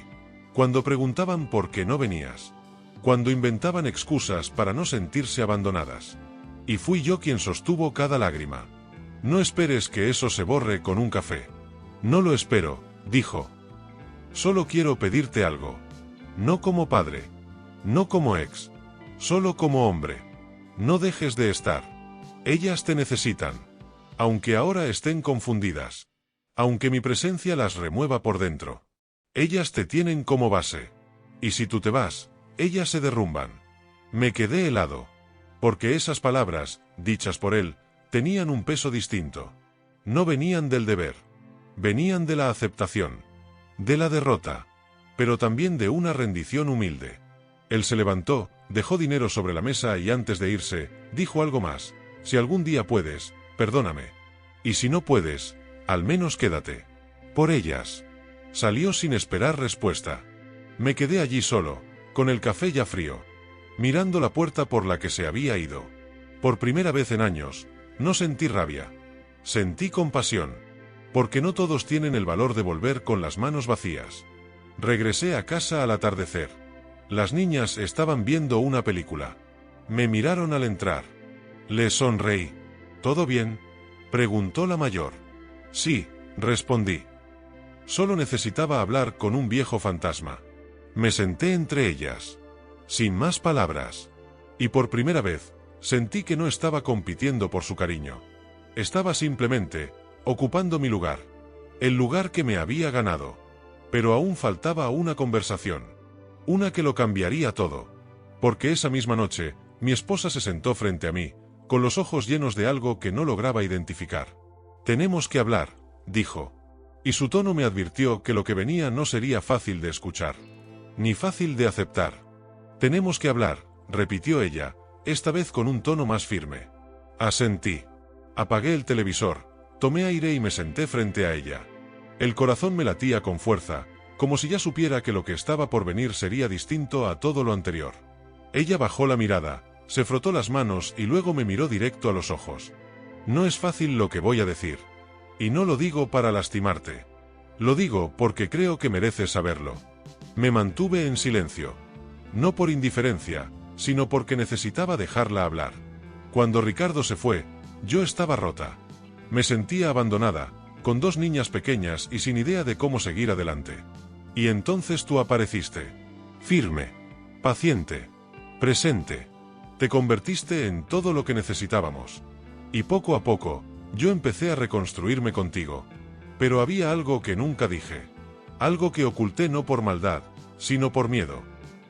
Cuando preguntaban por qué no venías. Cuando inventaban excusas para no sentirse abandonadas. Y fui yo quien sostuvo cada lágrima. No esperes que eso se borre con un café. No lo espero, dijo. Solo quiero pedirte algo. No como padre. No como ex. Solo como hombre. No dejes de estar. Ellas te necesitan. Aunque ahora estén confundidas. Aunque mi presencia las remueva por dentro. Ellas te tienen como base. Y si tú te vas, ellas se derrumban. Me quedé helado. Porque esas palabras, dichas por él, tenían un peso distinto. No venían del deber. Venían de la aceptación. De la derrota. Pero también de una rendición humilde. Él se levantó, dejó dinero sobre la mesa y antes de irse, dijo algo más. Si algún día puedes, perdóname. Y si no puedes, al menos quédate. Por ellas. Salió sin esperar respuesta. Me quedé allí solo, con el café ya frío, mirando la puerta por la que se había ido. Por primera vez en años, no sentí rabia. Sentí compasión. Porque no todos tienen el valor de volver con las manos vacías. Regresé a casa al atardecer. Las niñas estaban viendo una película. Me miraron al entrar. Les sonreí. ¿Todo bien?, preguntó la mayor. Sí, respondí. Solo necesitaba hablar con un viejo fantasma. Me senté entre ellas. Sin más palabras. Y por primera vez, sentí que no estaba compitiendo por su cariño. Estaba simplemente ocupando mi lugar. El lugar que me había ganado. Pero aún faltaba una conversación. Una que lo cambiaría todo. Porque esa misma noche, mi esposa se sentó frente a mí, con los ojos llenos de algo que no lograba identificar. Tenemos que hablar, dijo. Y su tono me advirtió que lo que venía no sería fácil de escuchar. Ni fácil de aceptar. Tenemos que hablar, repitió ella, esta vez con un tono más firme. Asentí. Apagué el televisor, tomé aire y me senté frente a ella. El corazón me latía con fuerza, como si ya supiera que lo que estaba por venir sería distinto a todo lo anterior. Ella bajó la mirada, se frotó las manos y luego me miró directo a los ojos. No es fácil lo que voy a decir. Y no lo digo para lastimarte. Lo digo porque creo que mereces saberlo. Me mantuve en silencio. No por indiferencia, sino porque necesitaba dejarla hablar. Cuando Ricardo se fue, yo estaba rota. Me sentía abandonada, con 2 niñas pequeñas y sin idea de cómo seguir adelante. Y entonces tú apareciste. Firme. Paciente. Presente. Te convertiste en todo lo que necesitábamos. Y poco a poco, Yo empecé a reconstruirme contigo. Pero había algo que nunca dije. Algo que oculté no por maldad, sino por miedo.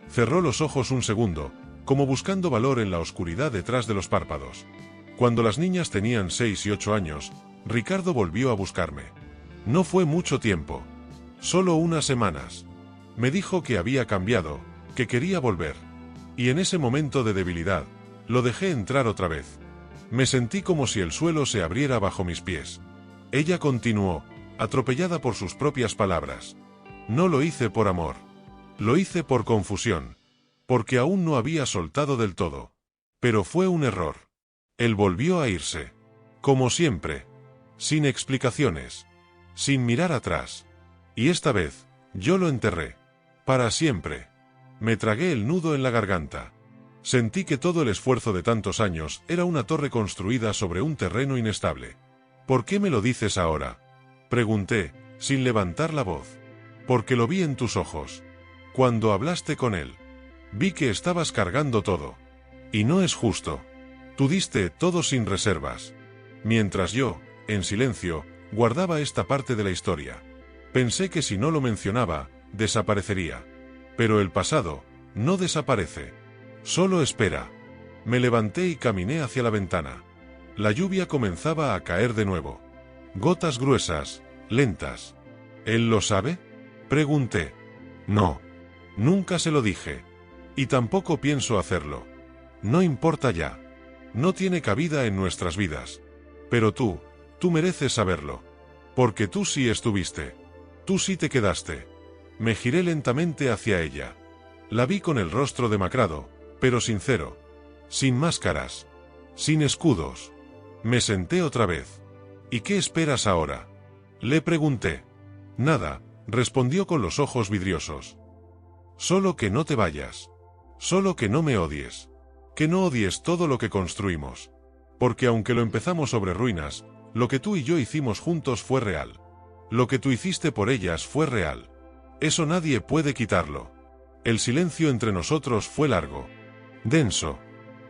Cerró los ojos un segundo, como buscando valor en la oscuridad detrás de los párpados. Cuando las niñas tenían 6 y 8 años, Ricardo volvió a buscarme. No fue mucho tiempo. Solo unas semanas. Me dijo que había cambiado, que quería volver. Y en ese momento de debilidad, lo dejé entrar otra vez. Me sentí como si el suelo se abriera bajo mis pies. Ella continuó, atropellada por sus propias palabras. No lo hice por amor. Lo hice por confusión. Porque aún no había soltado del todo. Pero fue un error. Él volvió a irse. Como siempre. Sin explicaciones. Sin mirar atrás. Y esta vez, yo lo enterré. Para siempre. Me tragué el nudo en la garganta. Sentí que todo el esfuerzo de tantos años era una torre construida sobre un terreno inestable. ¿Por qué me lo dices ahora? Pregunté, sin levantar la voz. Porque lo vi en tus ojos. Cuando hablaste con él. Vi que estabas cargando todo. Y no es justo. Tú diste todo sin reservas. Mientras yo, en silencio, guardaba esta parte de la historia. Pensé que si no lo mencionaba, desaparecería. Pero el pasado, no desaparece. Solo espera. Me levanté y caminé hacia la ventana. La lluvia comenzaba a caer de nuevo. Gotas gruesas, lentas. ¿Él lo sabe? Pregunté. No. Nunca se lo dije. Y tampoco pienso hacerlo. No importa ya. No tiene cabida en nuestras vidas. Pero tú mereces saberlo. Porque tú sí estuviste. Tú sí te quedaste. Me giré lentamente hacia ella. La vi con el rostro demacrado, pero sincero. Sin máscaras. Sin escudos. Me senté otra vez. ¿Y qué esperas ahora? Le pregunté. Nada, respondió con los ojos vidriosos. Solo que no te vayas. Solo que no me odies. Que no odies todo lo que construimos. Porque aunque lo empezamos sobre ruinas, lo que tú y yo hicimos juntos fue real. Lo que tú hiciste por ellas fue real. Eso nadie puede quitarlo. El silencio entre nosotros fue largo. Denso.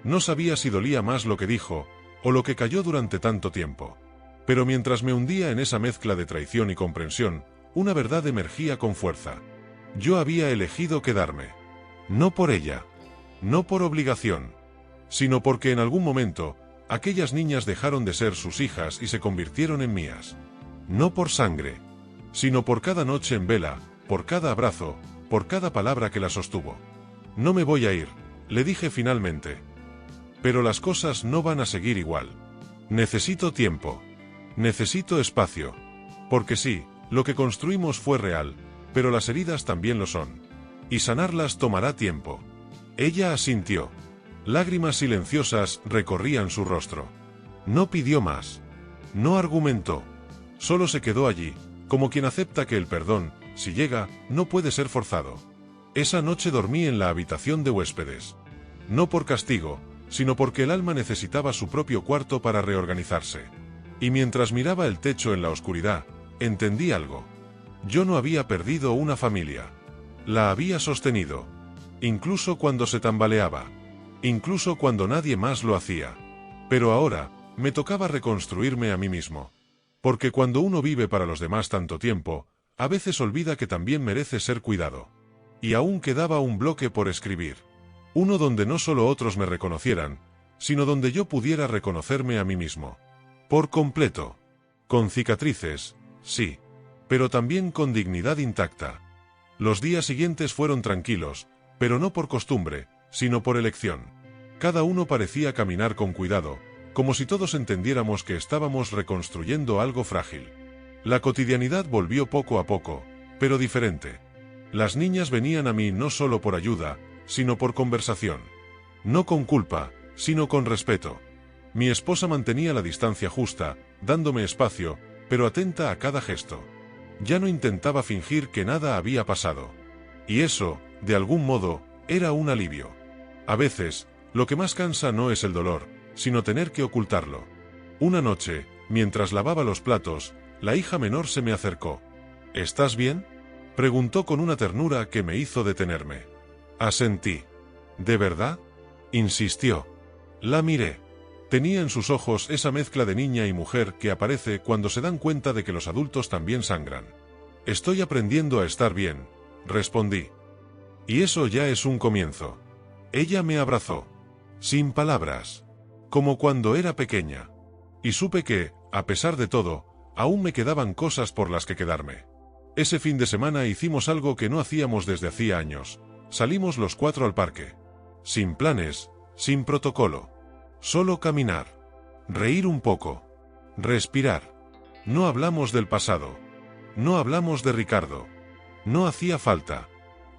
No sabía si dolía más lo que dijo, o lo que calló durante tanto tiempo. Pero mientras me hundía en esa mezcla de traición y comprensión, una verdad emergía con fuerza. Yo había elegido quedarme. No por ella. No por obligación. Sino porque en algún momento, aquellas niñas dejaron de ser sus hijas y se convirtieron en mías. No por sangre. Sino por cada noche en vela, por cada abrazo, por cada palabra que la sostuvo. No me voy a ir, le dije finalmente. Pero las cosas no van a seguir igual. Necesito tiempo. Necesito espacio. Porque sí, lo que construimos fue real, pero las heridas también lo son. Y sanarlas tomará tiempo. Ella asintió. Lágrimas silenciosas recorrían su rostro. No pidió más. No argumentó. Solo se quedó allí, como quien acepta que el perdón, si llega, no puede ser forzado. Esa noche dormí en la habitación de huéspedes. No por castigo, sino porque el alma necesitaba su propio cuarto para reorganizarse. Y mientras miraba el techo en la oscuridad, entendí algo. Yo no había perdido una familia. La había sostenido. Incluso cuando se tambaleaba. Incluso cuando nadie más lo hacía. Pero ahora, me tocaba reconstruirme a mí mismo. Porque cuando uno vive para los demás tanto tiempo, a veces olvida que también merece ser cuidado. Y aún quedaba un bloque por escribir. Uno donde no solo otros me reconocieran, sino donde yo pudiera reconocerme a mí mismo. Por completo. Con cicatrices, sí. Pero también con dignidad intacta. Los días siguientes fueron tranquilos, pero no por costumbre, sino por elección. Cada uno parecía caminar con cuidado, como si todos entendiéramos que estábamos reconstruyendo algo frágil. La cotidianidad volvió poco a poco, pero diferente. Las niñas venían a mí no solo por ayuda, sino por conversación. No con culpa, sino con respeto. Mi esposa mantenía la distancia justa, dándome espacio, pero atenta a cada gesto. Ya no intentaba fingir que nada había pasado. Y eso, de algún modo, era un alivio. A veces, lo que más cansa no es el dolor, sino tener que ocultarlo. Una noche, mientras lavaba los platos, la hija menor se me acercó. ¿Estás bien?, preguntó con una ternura que me hizo detenerme. Asentí. ¿De verdad?, insistió. La miré. Tenía en sus ojos esa mezcla de niña y mujer que aparece cuando se dan cuenta de que los adultos también sangran. Estoy aprendiendo a estar bien, respondí. Y eso ya es un comienzo. Ella me abrazó, sin palabras, como cuando era pequeña. Y supe que, a pesar de todo, aún me quedaban cosas por las que quedarme. Ese fin de semana hicimos algo que no hacíamos desde hacía años. Salimos los 4 al parque. Sin planes, sin protocolo. Solo caminar. Reír un poco. Respirar. No hablamos del pasado. No hablamos de Ricardo. No hacía falta.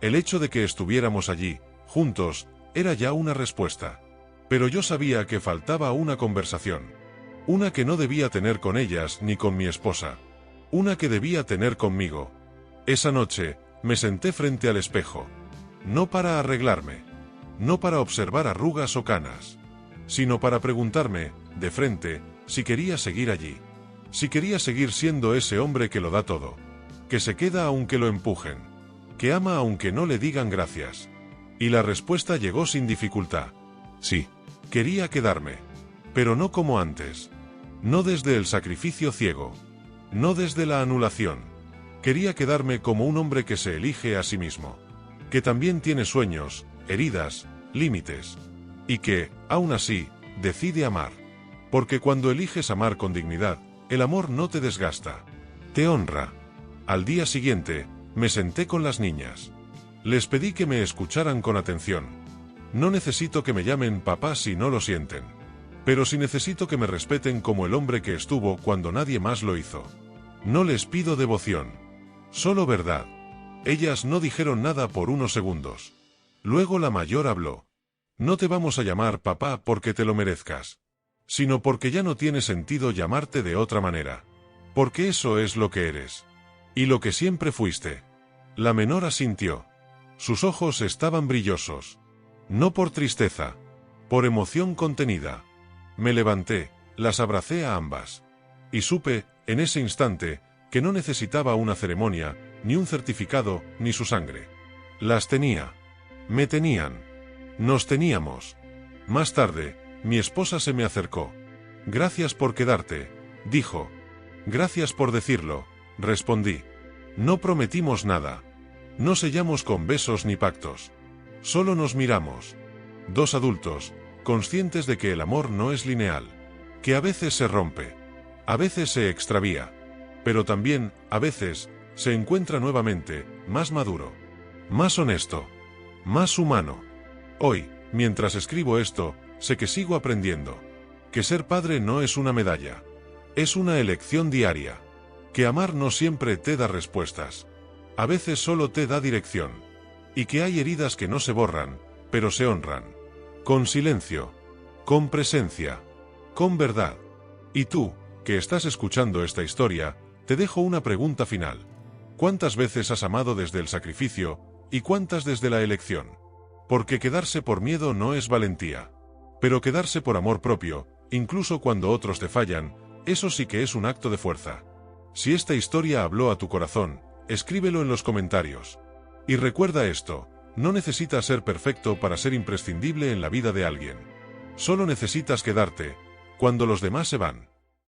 El hecho de que estuviéramos allí, juntos, era ya una respuesta. Pero yo sabía que faltaba una conversación. Una que no debía tener con ellas ni con mi esposa. Una que debía tener conmigo. Esa noche, me senté frente al espejo. No para arreglarme. No para observar arrugas o canas. Sino para preguntarme, de frente, si quería seguir allí. Si quería seguir siendo ese hombre que lo da todo. Que se queda aunque lo empujen. Que ama aunque no le digan gracias. Y la respuesta llegó sin dificultad. Sí. Quería quedarme. Pero no como antes. No desde el sacrificio ciego. No desde la anulación. Quería quedarme como un hombre que se elige a sí mismo. Que también tiene sueños, heridas, límites. Y que, aún así, decide amar. Porque cuando eliges amar con dignidad, el amor no te desgasta. Te honra. Al día siguiente, me senté con las niñas. Les pedí que me escucharan con atención. No necesito que me llamen papá si no lo sienten. Pero sí necesito que me respeten como el hombre que estuvo cuando nadie más lo hizo. No les pido devoción. Solo verdad. Ellas no dijeron nada por unos segundos. Luego la mayor habló. No te vamos a llamar papá porque te lo merezcas. Sino porque ya no tiene sentido llamarte de otra manera. Porque eso es lo que eres. Y lo que siempre fuiste. La menor asintió. Sus ojos estaban brillosos. No por tristeza. Por emoción contenida. Me levanté, las abracé a ambas. Y supe, en ese instante, que no necesitaba una ceremonia, ni un certificado, ni su sangre. Las tenía. Me tenían. Nos teníamos. Más tarde, mi esposa se me acercó. Gracias por quedarte, dijo. Gracias por decirlo, respondí. No prometimos nada. No sellamos con besos ni pactos. Solo nos miramos. Dos adultos, conscientes de que el amor no es lineal. Que a veces se rompe. A veces se extravía. Pero también, a veces, se encuentra nuevamente, más maduro. Más honesto. Más humano. Hoy, mientras escribo esto, sé que sigo aprendiendo. Que ser padre no es una medalla. Es una elección diaria. Que amar no siempre te da respuestas. A veces solo te da dirección. Y que hay heridas que no se borran, pero se honran. Con silencio. Con presencia. Con verdad. Y tú, que estás escuchando esta historia, te dejo una pregunta final. ¿Cuántas veces has amado desde el sacrificio, y cuántas desde la elección? Porque quedarse por miedo no es valentía. Pero quedarse por amor propio, incluso cuando otros te fallan, eso sí que es un acto de fuerza. Si esta historia habló a tu corazón, escríbelo en los comentarios. Y recuerda esto, no necesitas ser perfecto para ser imprescindible en la vida de alguien. Solo necesitas quedarte, cuando los demás se van.